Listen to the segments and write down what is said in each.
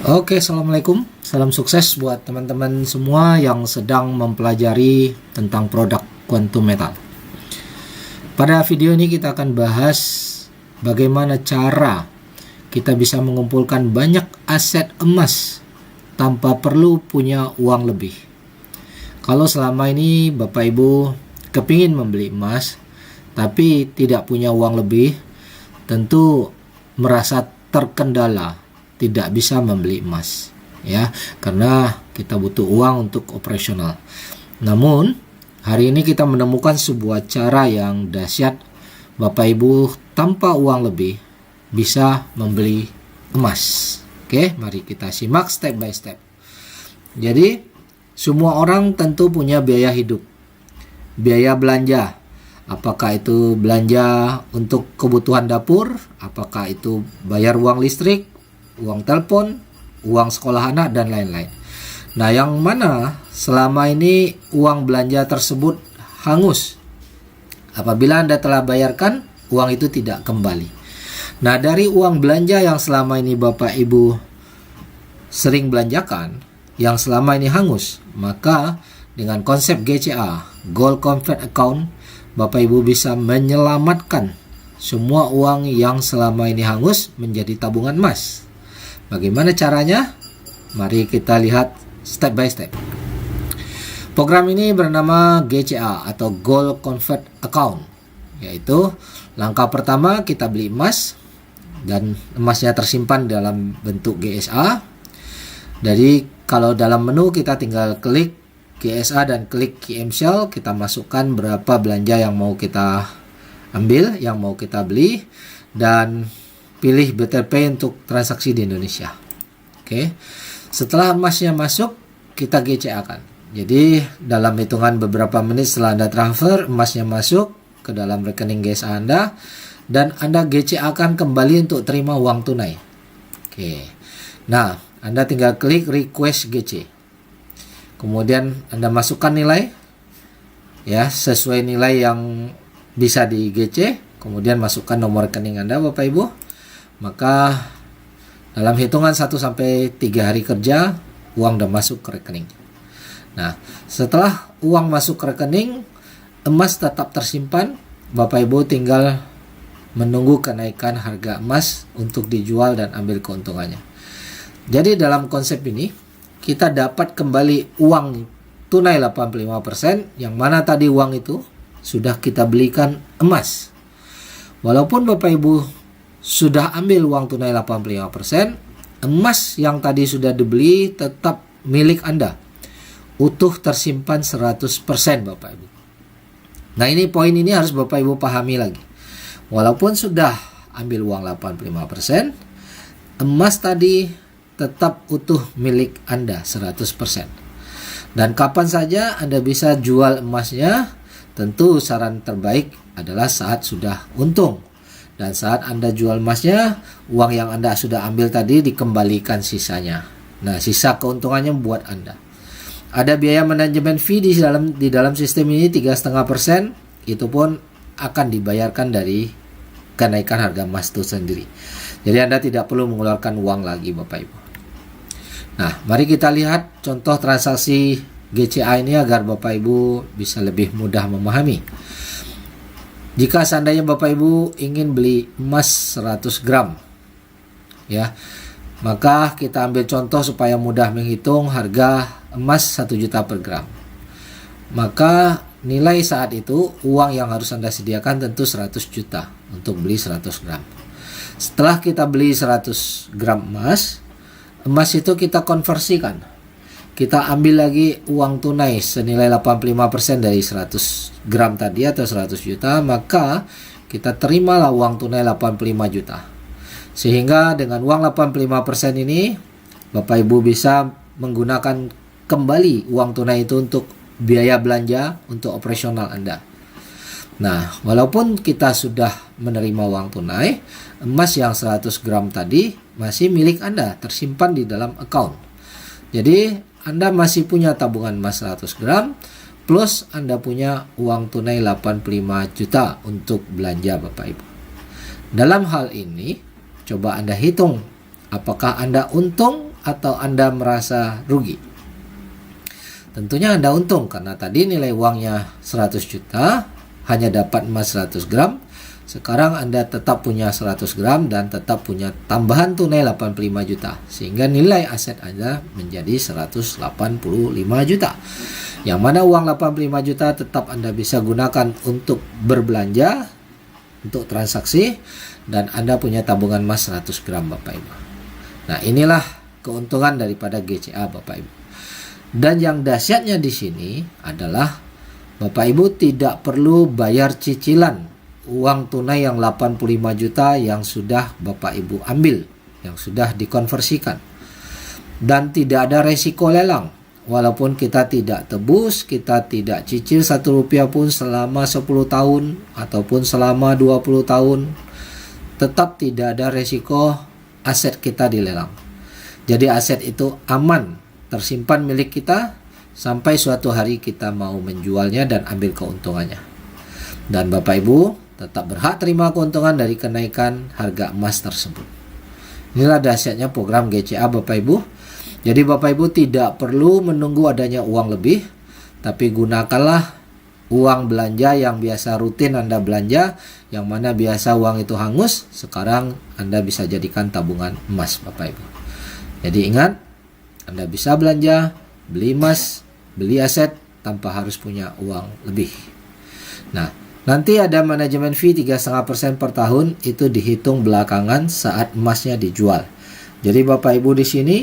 Oke, assalamualaikum. Salam sukses buat teman-teman semua yang sedang mempelajari tentang produk quantum metal. Pada video ini kita akan bahas bagaimana cara kita bisa mengumpulkan banyak aset emas tanpa perlu punya uang lebih. Kalau selama ini Bapak Ibu kepingin membeli emas tapi tidak punya uang lebih, tentu merasa terkendala, tidak bisa membeli emas, ya, karena kita butuh uang untuk operasional. Namun hari ini kita menemukan sebuah cara yang dahsyat, Bapak Ibu tanpa uang lebih bisa membeli emas. Oke, mari kita simak step by step. Jadi semua orang tentu punya biaya hidup, biaya belanja. Apakah itu belanja untuk kebutuhan dapur, apakah itu bayar uang listrik, uang telepon, uang sekolah anak, dan lain-lain. Nah, yang mana selama ini uang belanja tersebut hangus? Apabila Anda telah bayarkan, uang itu tidak kembali. Nah, dari uang belanja yang selama ini Bapak Ibu sering belanjakan, yang selama ini hangus, maka dengan konsep GCA, Gold Convert Account, Bapak Ibu bisa menyelamatkan semua uang yang selama ini hangus menjadi tabungan emas. Bagaimana caranya? Mari kita lihat step by step. Program ini bernama GCA atau Gold Convert Account, yaitu langkah pertama kita beli emas dan emasnya tersimpan dalam bentuk GSA. Jadi kalau dalam menu kita tinggal klik GSA dan klik KM Shell, kita masukkan berapa belanja yang mau kita ambil, yang mau kita beli, dan pilih BTP untuk transaksi di Indonesia. Oke. Setelah emasnya masuk, kita GCA kan. Jadi dalam hitungan beberapa menit setelah Anda transfer, emasnya masuk ke dalam rekening GSA Anda, dan Anda GCA akan kembali untuk terima uang tunai. Oke. Nah, Anda tinggal klik request GC. Kemudian Anda masukkan nilai, ya, sesuai nilai yang bisa di GC. Kemudian masukkan nomor rekening Anda, Bapak Ibu. Maka dalam hitungan 1-3 hari kerja, uang sudah masuk ke rekening. Nah, setelah uang masuk ke rekening, emas tetap tersimpan. Bapak Ibu tinggal menunggu kenaikan harga emas untuk dijual dan ambil keuntungannya. Jadi dalam konsep ini, kita dapat kembali uang tunai 85%, yang mana tadi uang itu sudah kita belikan emas. Walaupun Bapak Ibu sudah ambil uang tunai 85%, emas yang tadi sudah dibeli tetap milik Anda. Utuh tersimpan 100% Bapak Ibu. Nah, ini poin ini harus Bapak Ibu pahami lagi. Walaupun sudah ambil uang 85%, emas tadi tetap utuh milik Anda 100%. Dan kapan saja Anda bisa jual emasnya, tentu saran terbaik adalah saat sudah untung. Dan saat Anda jual emasnya, uang yang Anda sudah ambil tadi dikembalikan sisanya. Nah, sisa keuntungannya buat Anda. Ada biaya manajemen fee di dalam sistem ini 3,5%, itu pun akan dibayarkan dari kenaikan harga emas itu sendiri. Jadi Anda tidak perlu mengeluarkan uang lagi, Bapak Ibu. Nah, mari kita lihat contoh transaksi GCA ini agar Bapak Ibu bisa lebih mudah memahami. Jika seandainya Bapak Ibu ingin beli emas 100 gram, ya, maka kita ambil contoh supaya mudah menghitung harga emas 1 juta per gram. Maka nilai saat itu uang yang harus Anda sediakan tentu 100 juta untuk beli 100 gram. Setelah kita beli 100 gram emas itu kita konversikan. Kita ambil lagi uang tunai senilai 85% dari 100 gram tadi atau 100 juta, maka kita terimalah uang tunai 85 juta. Sehingga dengan uang 85% ini, Bapak Ibu bisa menggunakan kembali uang tunai itu untuk biaya belanja untuk operasional Anda. Nah, walaupun kita sudah menerima uang tunai, emas yang 100 gram tadi masih milik Anda, tersimpan di dalam account. Jadi Anda masih punya tabungan emas 100 gram, plus Anda punya uang tunai 85 juta untuk belanja Bapak Ibu. Dalam hal ini, coba Anda hitung apakah Anda untung atau Anda merasa rugi? Tentunya Anda untung karena tadi nilai uangnya 100 juta, hanya dapat emas 100 gram. Sekarang Anda tetap punya 100 gram dan tetap punya tambahan tunai 85 juta. Sehingga nilai aset Anda menjadi 185 juta. Yang mana uang 85 juta tetap Anda bisa gunakan untuk berbelanja, untuk transaksi, dan Anda punya tabungan emas 100 gram Bapak Ibu. Nah, inilah keuntungan daripada GCA Bapak Ibu. Dan yang dahsyatnya di sini adalah Bapak Ibu tidak perlu bayar cicilan uang tunai yang 85 juta yang sudah Bapak Ibu ambil, yang sudah dikonversikan. Dan tidak ada resiko lelang. Walaupun kita tidak tebus, kita tidak cicil 1 rupiah pun selama 10 tahun ataupun selama 20 tahun, tetap tidak ada resiko aset kita dilelang. Jadi aset itu aman, tersimpan milik kita sampai suatu hari kita mau menjualnya dan ambil keuntungannya. Dan Bapak Ibu tetap berhak terima keuntungan dari kenaikan harga emas tersebut. Inilah dahsyatnya program GCA Bapak Ibu. Jadi Bapak Ibu tidak perlu menunggu adanya uang lebih, tapi gunakanlah uang belanja yang biasa rutin Anda belanja, yang mana biasa uang itu hangus, sekarang Anda bisa jadikan tabungan emas Bapak Ibu. Jadi ingat, Anda bisa belanja, beli emas, beli aset tanpa harus punya uang lebih. Nah, nanti ada manajemen fee 3,5% per tahun, itu dihitung belakangan saat emasnya dijual. Jadi Bapak Ibu di sini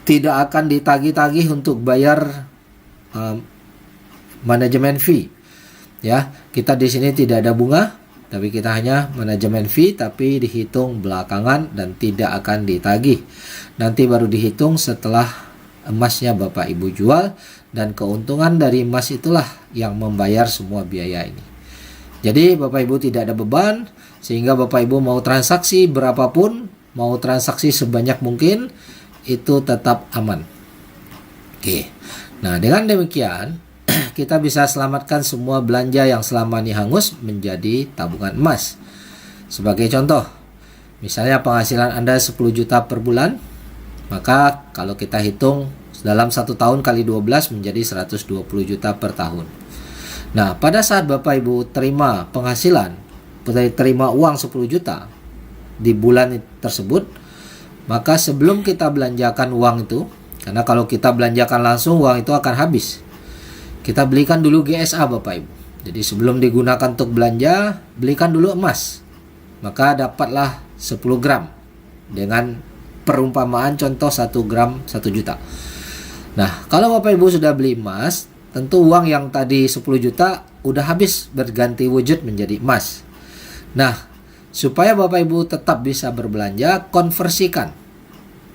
tidak akan ditagih-tagih untuk bayar manajemen fee. Ya, kita di sini tidak ada bunga, tapi kita hanya manajemen fee, tapi dihitung belakangan dan tidak akan ditagih. Nanti baru dihitung setelah emasnya Bapak Ibu jual, dan keuntungan dari emas itulah yang membayar semua biaya ini. Jadi Bapak Ibu tidak ada beban, sehingga Bapak Ibu mau transaksi berapapun, mau transaksi sebanyak mungkin, itu tetap aman. Oke. Nah, dengan demikian kita bisa selamatkan semua belanja yang selama ini hangus menjadi tabungan emas. Sebagai contoh, misalnya penghasilan Anda 10 juta per bulan, maka kalau kita hitung dalam 1 tahun kali 12 menjadi 120 juta per tahun. Nah, pada saat Bapak Ibu terima penghasilan, terima uang 10 juta di bulan tersebut, maka sebelum kita belanjakan uang itu, karena kalau kita belanjakan langsung uang itu akan habis, kita belikan dulu GSA Bapak Ibu. Jadi sebelum digunakan untuk belanja, belikan dulu emas. Maka dapatlah 10 gram dengan perumpamaan contoh 1 gram 1 juta. Nah, kalau Bapak Ibu sudah beli emas, tentu uang yang tadi 10 juta udah habis berganti wujud menjadi emas. Nah, supaya Bapak Ibu tetap bisa berbelanja, konversikan.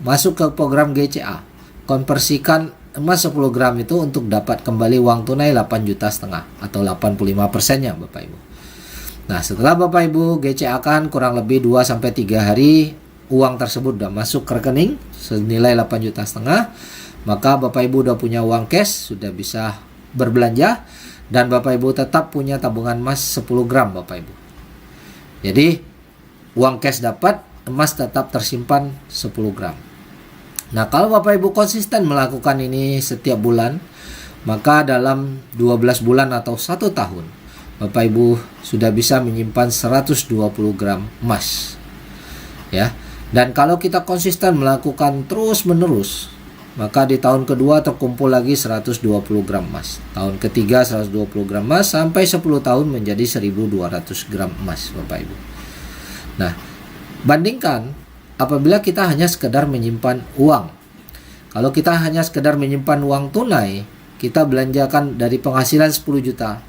Masuk ke program GCA. Konversikan emas 10 gram itu untuk dapat kembali uang tunai 8,5 juta atau 85%-nya Bapak Ibu. Nah, setelah Bapak Ibu GCA kan kurang lebih 2-3 hari, uang tersebut sudah masuk ke rekening senilai 8,5 juta, maka Bapak Ibu sudah punya uang cash, sudah bisa berbelanja, dan Bapak Ibu tetap punya tabungan emas 10 gram Bapak Ibu. Jadi uang cash dapat, emas tetap tersimpan 10 gram. Nah, kalau Bapak Ibu konsisten melakukan ini setiap bulan, maka dalam 12 bulan atau 1 tahun, Bapak Ibu sudah bisa menyimpan 120 gram emas. Ya. Dan kalau kita konsisten melakukan terus-menerus, maka di tahun kedua terkumpul lagi 120 gram emas. Tahun ketiga 120 gram emas, sampai 10 tahun menjadi 1.200 gram emas Bapak Ibu. Nah, bandingkan apabila kita hanya sekedar menyimpan uang. Kalau kita hanya sekedar menyimpan uang tunai, kita belanjakan dari penghasilan 10 juta,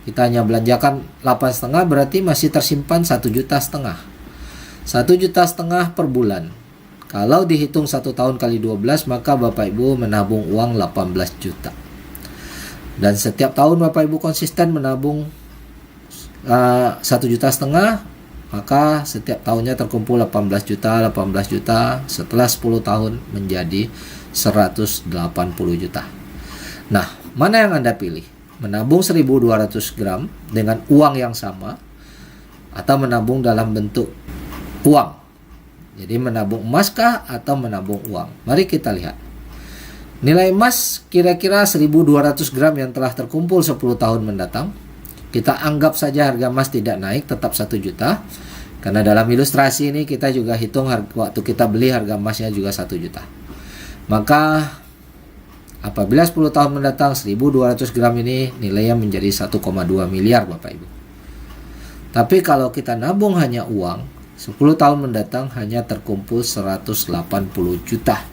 kita hanya belanjakan 8,5, berarti masih tersimpan 1,5 juta. 1,5 juta per bulan. Kalau dihitung 1 tahun kali 12, maka Bapak Ibu menabung uang 18 juta. Dan setiap tahun Bapak Ibu konsisten menabung 1,5 juta, maka setiap tahunnya terkumpul 18 juta, setelah 10 tahun menjadi 180 juta. Nah, mana yang Anda pilih? Menabung 1.200 gram dengan uang yang sama, atau menabung dalam bentuk uang Jadi menabung emas kah atau menabung uang? Mari kita lihat. Nilai emas kira-kira 1.200 gram yang telah terkumpul 10 tahun mendatang. Kita anggap saja harga emas tidak naik, tetap 1 juta. Karena dalam ilustrasi ini kita juga hitung waktu kita beli harga emasnya juga 1 juta. Maka apabila 10 tahun mendatang 1.200 gram ini nilainya menjadi 1,2 miliar Bapak Ibu. Tapi kalau kita nabung hanya uang, 10 tahun mendatang hanya terkumpul 180 juta.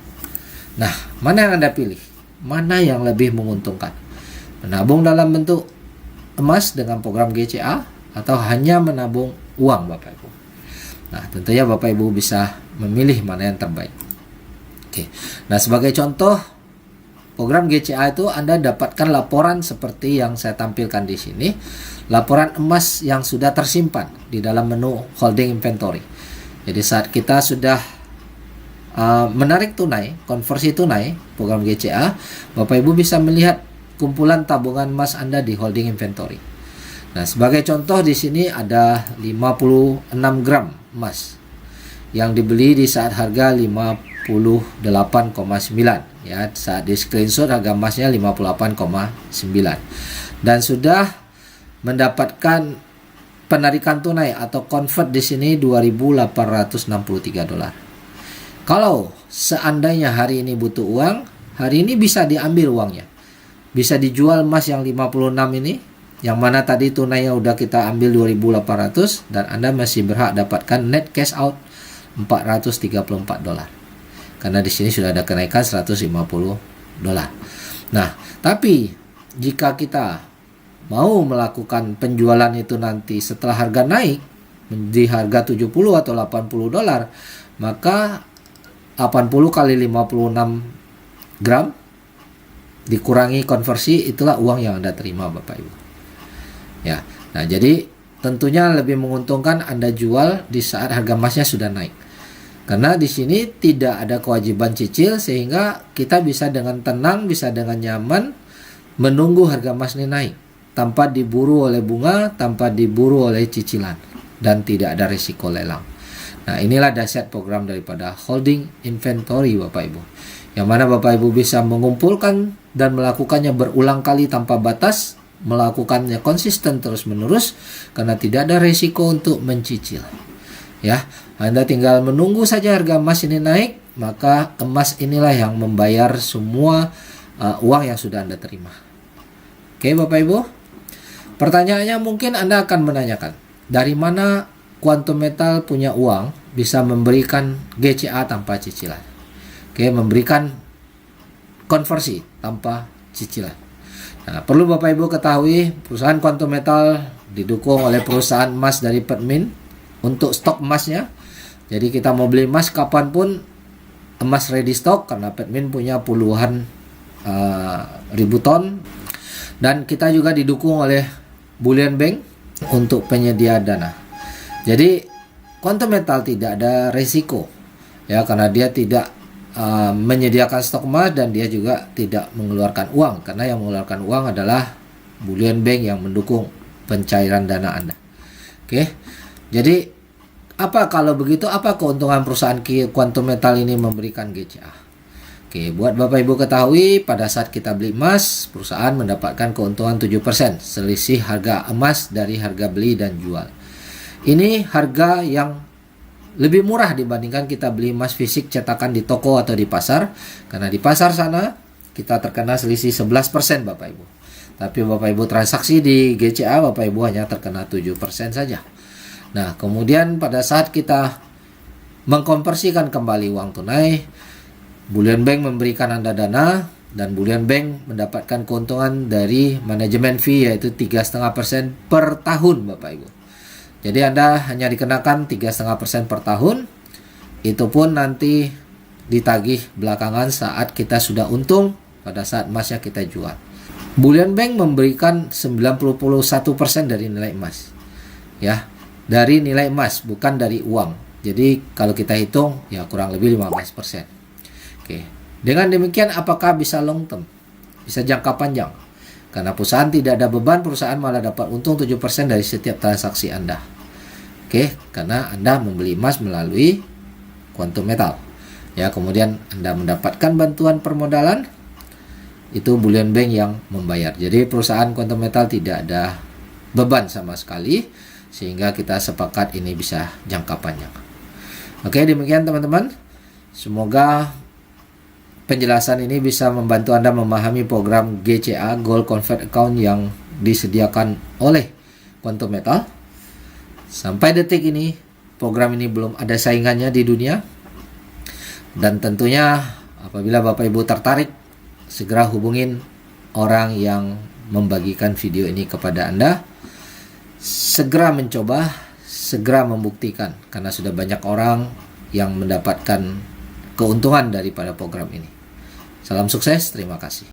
Nah, mana yang Anda pilih? Mana yang lebih menguntungkan? Menabung dalam bentuk emas dengan program GCA atau hanya menabung uang Bapak Ibu? Nah, tentunya Bapak Ibu bisa memilih mana yang terbaik. Oke. Nah, sebagai contoh program GCA itu Anda dapatkan laporan seperti yang saya tampilkan di sini. Laporan emas yang sudah tersimpan di dalam menu holding inventory. Jadi saat kita sudah menarik tunai, konversi tunai, program GCA, Bapak Ibu bisa melihat kumpulan tabungan emas Anda di holding inventory. Nah, sebagai contoh di sini ada 56 gram emas yang dibeli di saat harga 58,9 ya. Saat di screenshot harga emasnya 58,9 dan sudah mendapatkan penarikan tunai atau convert di sini 2.863 dolar. Kalau seandainya hari ini butuh uang, hari ini bisa diambil uangnya. Bisa dijual emas yang 56 ini, yang mana tadi tunainya udah kita ambil 2.800 dan Anda masih berhak dapatkan net cash out 434 dolar. Karena di sini sudah ada kenaikan 150 dolar. Nah, tapi jika kita mau melakukan penjualan itu nanti setelah harga naik di harga 70 atau 80 dolar, maka 80 kali 56 gram dikurangi konversi, itulah uang yang Anda terima Bapak Ibu. Ya. Nah, jadi tentunya lebih menguntungkan Anda jual di saat harga emasnya sudah naik. Karena di sini tidak ada kewajiban cicil sehingga kita bisa dengan tenang, bisa dengan nyaman menunggu harga emas ini naik tanpa diburu oleh bunga, tanpa diburu oleh cicilan dan tidak ada risiko lelang. Nah, inilah dahsyat program daripada holding inventory Bapak Ibu. Yang mana Bapak Ibu bisa mengumpulkan dan melakukannya berulang kali tanpa batas, melakukannya konsisten terus-menerus karena tidak ada risiko untuk mencicil. Ya, Anda tinggal menunggu saja harga emas ini naik, maka emas inilah yang membayar semua uang yang sudah Anda terima. Oke, Bapak Ibu. Pertanyaannya mungkin Anda akan menanyakan, dari mana Quantum Metal punya uang bisa memberikan GCA tanpa cicilan? Oke, memberikan konversi tanpa cicilan. Nah, perlu Bapak Ibu ketahui, perusahaan Quantum Metal didukung oleh perusahaan emas dari Permin untuk stok emasnya. Jadi kita mau beli emas kapanpun, emas ready stock karena Permin punya puluhan ribu ton. Dan kita juga didukung oleh Bullion Bank untuk penyedia dana. Jadi Quantum Metal tidak ada resiko ya, karena dia tidak menyediakan stok emas dan dia juga tidak mengeluarkan uang, karena yang mengeluarkan uang adalah Bullion Bank yang mendukung pencairan dana Anda. Oke. Jadi apa kalau begitu, apa keuntungan perusahaan Quantum Metal ini memberikan GCA? Oke, buat Bapak Ibu ketahui, pada saat kita beli emas, perusahaan mendapatkan keuntungan 7%, selisih harga emas dari harga beli dan jual. Ini harga yang lebih murah dibandingkan kita beli emas fisik cetakan di toko atau di pasar. Karena di pasar sana kita terkena selisih 11% Bapak Ibu. Tapi Bapak Ibu transaksi di GCA, Bapak Ibu hanya terkena 7% saja. Nah, kemudian pada saat kita mengkonversikan kembali uang tunai, Bullion Bank memberikan Anda dana dan Bullion Bank mendapatkan keuntungan dari manajemen fee yaitu 3,5% per tahun Bapak Ibu. Jadi Anda hanya dikenakan 3,5% per tahun. Itu pun nanti ditagih belakangan saat kita sudah untung pada saat emasnya kita jual. Bullion Bank memberikan 91% dari nilai emas. Ya, dari nilai emas, bukan dari uang. Jadi kalau kita hitung ya kurang lebih 15%. Oke. Dengan demikian apakah bisa long term? Bisa jangka panjang. Karena perusahaan tidak ada beban, perusahaan malah dapat untung 7% dari setiap transaksi Anda. Oke, karena Anda membeli emas melalui Quantum Metal. Ya, kemudian Anda mendapatkan bantuan permodalan, itu Bullion Bank yang membayar. Jadi perusahaan Quantum Metal tidak ada beban sama sekali, sehingga kita sepakat ini bisa jangka panjang. Oke, demikian teman-teman. Semoga penjelasan ini bisa membantu Anda memahami program GCA, Gold Convert Account, yang disediakan oleh Quantum Metal. Sampai detik ini, program ini belum ada saingannya di dunia. Dan tentunya apabila Bapak Ibu tertarik, segera hubungin orang yang membagikan video ini kepada Anda. Segera mencoba, segera membuktikan, karena sudah banyak orang yang mendapatkan keuntungan daripada program ini. Salam sukses, terima kasih.